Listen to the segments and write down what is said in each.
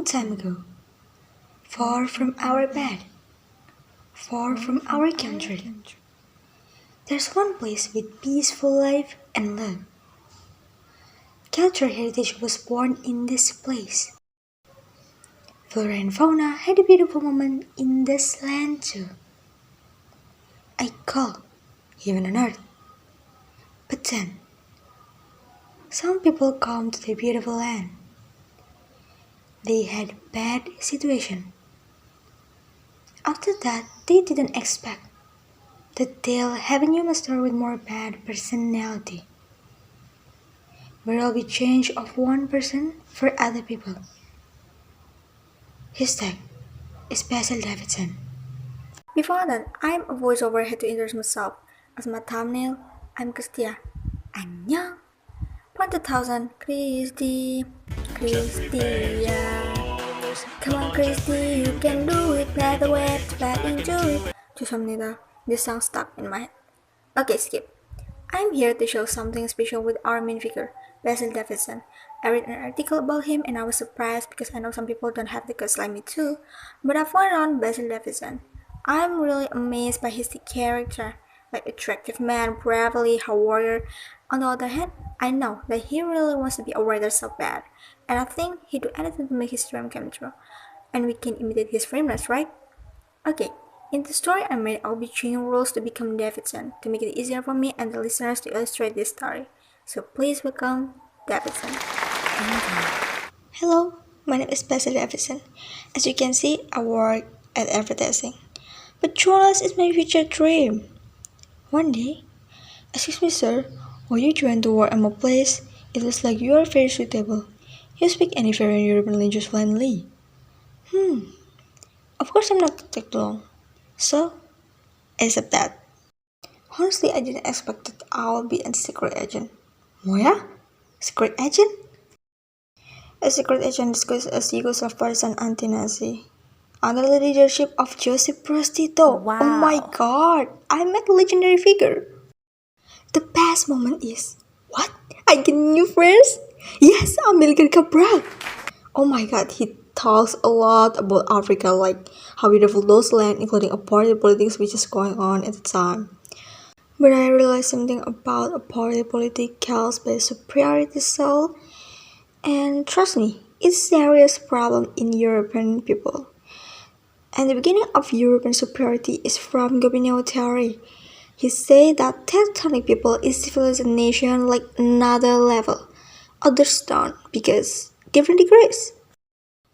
long time ago, far from our bed, far from our country, there's one place with peaceful life and love. Cultural heritage was born in this place. Flora and fauna had a beautiful moment in this land too. I call heaven and earth. But then, some people come to the beautiful land. They had bad situation. After that, they didn't expect that they'll have a new master with more bad personality. Where'll be change of one person for other people. His tag is Basil Davidson. Before that, I'm a voiceover had to introduce myself. As my thumbnail, I'm Kristia. 안녕. From 2000, Kristia. Come on, Kristy, you can do it. Play the way, play enjoy it. 죄송합니다. This song stuck in my head. Okay, skip. I'm here to show something special with our main figure, Basil Davidson. I read an article about him and I was surprised because I know some people don't have the guts like me too, but I found out Basil Davidson. I'm really amazed by his character, like attractive man, bravely, a warrior. On the other hand, I know that he really wants to be a writer so bad, and I think he'd do anything to make his dream come true. And we can imitate his frameless, right? Okay, in the story I made, I'll be changing rules to become Davidson to make it easier for me and the listeners to illustrate this story. So please welcome Davidson. Hello, my name is Basil Davidson. As you can see, I work at advertising. But journalist is my future dream. One day, excuse me sir, will you join to work at my place? It looks like you are very suitable. You speak any foreign European language fluently. Of course I'm not that long. So, accept that. Honestly, I didn't expect that I'll be a secret agent. Oh yeah? Secret agent? A secret agent disguised as Yugoslav partisan anti-Nazi. Under the leadership of Joseph Broz Tito. Wow. Oh my god, I met a legendary figure. The best moment is, what? I get new friends? Yes, Amilcar Cabral. Oh my god, he talks a lot about Africa, like how beautiful those land, including apartheid politics which is going on at the time. But I realized something about apartheid politics caused by superiority soul, and trust me, it's a serious problem in European people. And the beginning of European superiority is from Gobineau theory. He said that tectonic people is civilized nation like another level. Others don't because different degrees.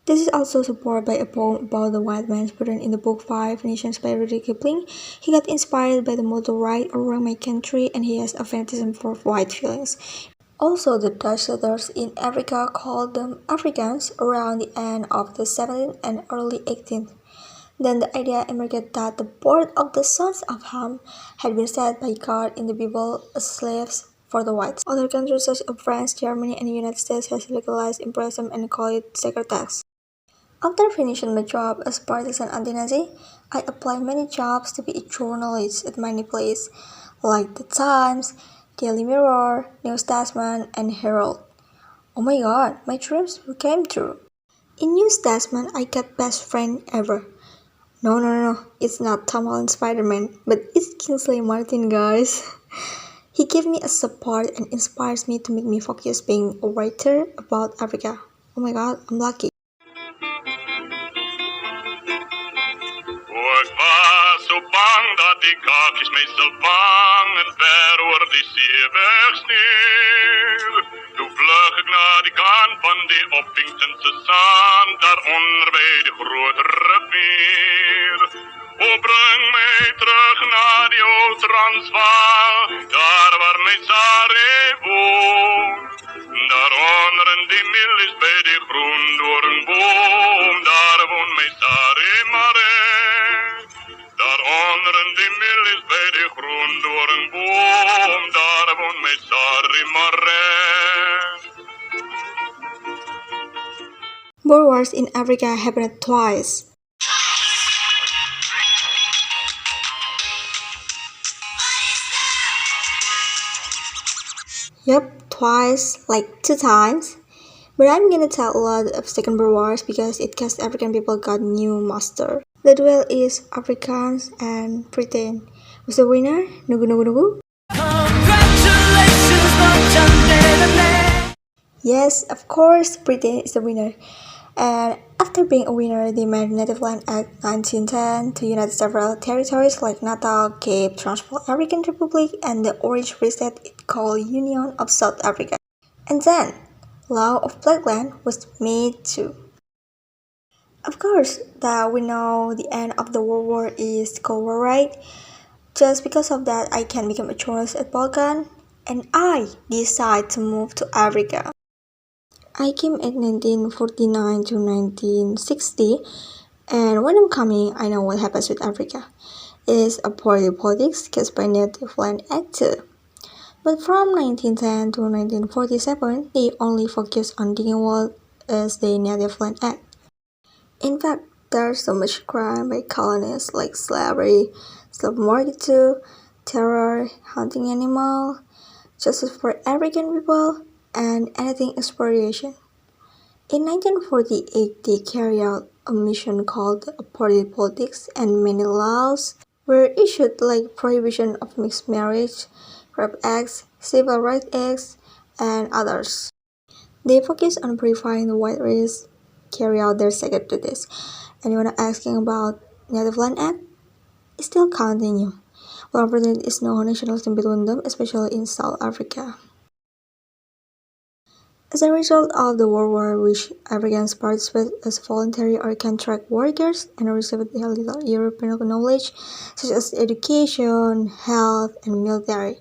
This is also supported by a poem about the white man's burden in the book Five Nations by Rudyard Kipling. He got inspired by the motto right around my country and he has a fanatism for white feelings. Also, the Dutch settlers in Africa called them Africans around the end of the 17th and early 18th. Then the idea emerged that the birth of the sons of Ham had been set by God in the Bible as slaves for the whites. Other countries such as France, Germany, and the United States has legalized imperialism and call it sacred text. After finishing my job as partisan anti-Nazi, I applied many jobs to be a journalist at many places, like The Times, Daily Mirror, New Statesman, and Herald. Oh my god, my dreams came true. In New Statesman, I got best friend ever. No, it's not Tom Holland Spider-Man, but it's Kingsley Martin, guys. He gave me a support and inspires me to make me focus being a writer about Africa. Oh my god, I'm lucky. Ik was zo bang dat die kakjes meestal bang en ver oor die zeeweg sneeuw. Toen vlug ik naar die kant van die Oppingtonse zand, daaronder bij de grote rivier. O, bring mij terug naar die oud Transvaal, daar waar mijn Sarre woont. Daaronder in die milies bij die groendoornboom, daar woont mijn Sarre Mare. Daaronder in die milies bij die groendoornboom, daar woont mijn Sarre Mare. Boer wars in Africa happened twice. Yep, twice, like 2 times. But I'm gonna tell a lot of Second World Wars because it cast African people got new master. The duel is Afrikaans and Britain. Who's the winner? Nugu nugu nugu? Yes, of course, Britain is the winner. And after being a winner, they made Native Land Act 1910 to unite several territories like Natal, Cape, Transvaal African Republic, and the Orange Free State it called Union of South Africa. And then, Law of Black Land was made too. Of course, that we know the end of the World War is Cold War, right? Just because of that, I can become a journalist at Balkan, and I decide to move to Africa. I came at 1949 to 1960, and when I'm coming, I know what happens with Africa. It is a party politics caused by Native Land Act 2. But from 1910 to 1947, they only focused on digging wall as the Native Land Act. In fact, there's so much crime by colonists like slavery, slave market too, terror, hunting animal, justice for African people, and anything exploitation. In 1948, they carried out a mission called Apartheid Politics, and many laws were issued like prohibition of mixed marriage, rape acts, civil rights acts, and others. They focus on purifying the white race, carry out their sacred duties. Anyone asking about Native Land Act? It still continue. Whenever there is no nationalism between them, especially in South Africa. As a result of the World War, which Africans participated as voluntary or contract workers and received little European knowledge, such as education, health, and military.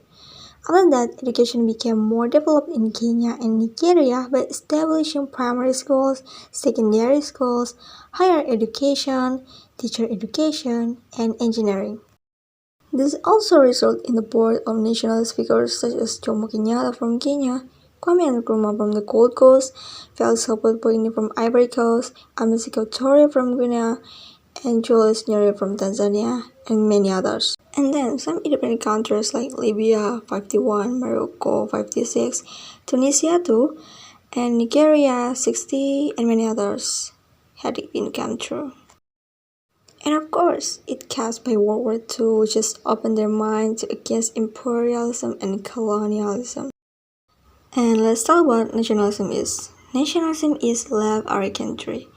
After that, education became more developed in Kenya and Nigeria by establishing primary schools, secondary schools, higher education, teacher education, and engineering. This also resulted in the birth of nationalist figures such as Jomo Kenyatta from Kenya, Kwame Nkrumah from the Gold Coast, Felix Houphouët-Boigny from Ivory Coast, Amilcar Cabral from Guinea, and Julius Nyerere from Tanzania, and many others. And then some independent countries like Libya 51, Morocco 56, Tunisia 2, and Nigeria 60, and many others had it been come true. And of course, it caused by World War II, which just opened their minds against imperialism and colonialism. And let's talk about nationalism is. Nationalism is love our country.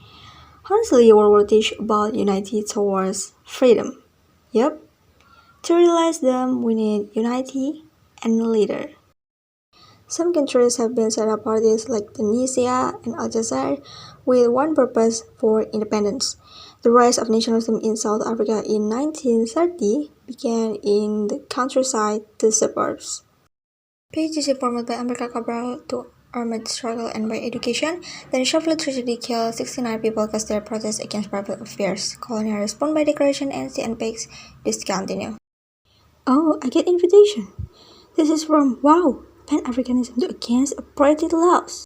Honestly, World War teach about unity towards freedom. Yup. To realize them, we need unity and a leader. Some countries have been set up parties like Tunisia and Algeria with one purpose for independence. The rise of nationalism in South Africa in 1930 began in the countryside to suburbs. Page is informed by Amilcar Cabral to armed struggle and by education. Then Shuffle tragedy killed 69 people because their protest against private affairs. Colonial response by declaration and CNPX discontinue. Oh, I get invitation. This is from Wow, Pan-Africanism to against apartheid laws.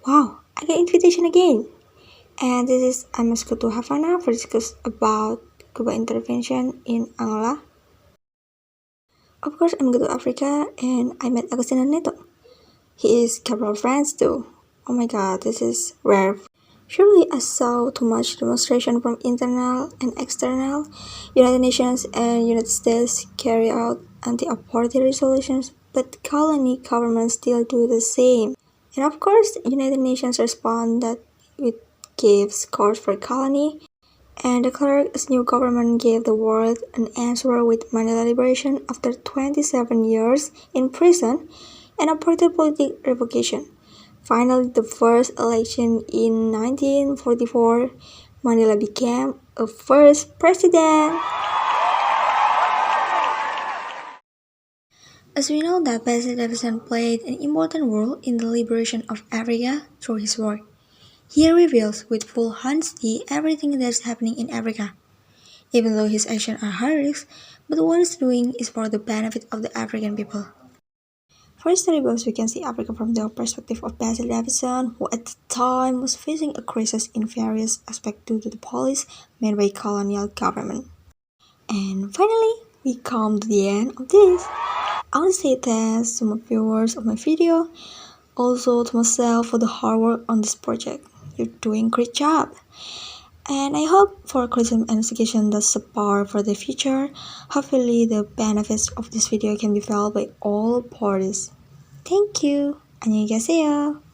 Wow, I get invitation again. And this is I must go to Havana for discuss about Cuba intervention in Angola. Of course, I'm going to Africa and I met Agustina Neto. He is Cabral friends too. Oh my god, this is rare. Surely I saw too much demonstration from internal and external. United Nations and United States carry out anti-apartheid resolutions, but colony governments still do the same. And of course, United Nations respond that it gives scores for colony, and the clerk's new government gave the world an answer with Manila liberation after 27 years in prison and apartheid politic revocation. Finally, the first election in 1944, Manila became a first president. As we know that Basil Davidson played an important role in the liberation of Africa through his work. He reveals with full honesty everything that is happening in Africa. Even though his actions are high risk, but what he's doing is for the benefit of the African people. For storybooks, we can see Africa from the perspective of Basil Davidson, who at the time was facing a crisis in various aspects due to the policies made by colonial government. And finally, we come to the end of this. I want to say thanks to my viewers of my video, also to myself for the hard work on this project. You're doing a great job. And I hope for criticism and investigation does support for the future. Hopefully the benefits of this video can be felt by all parties. Thank you. 안녕히 계세요.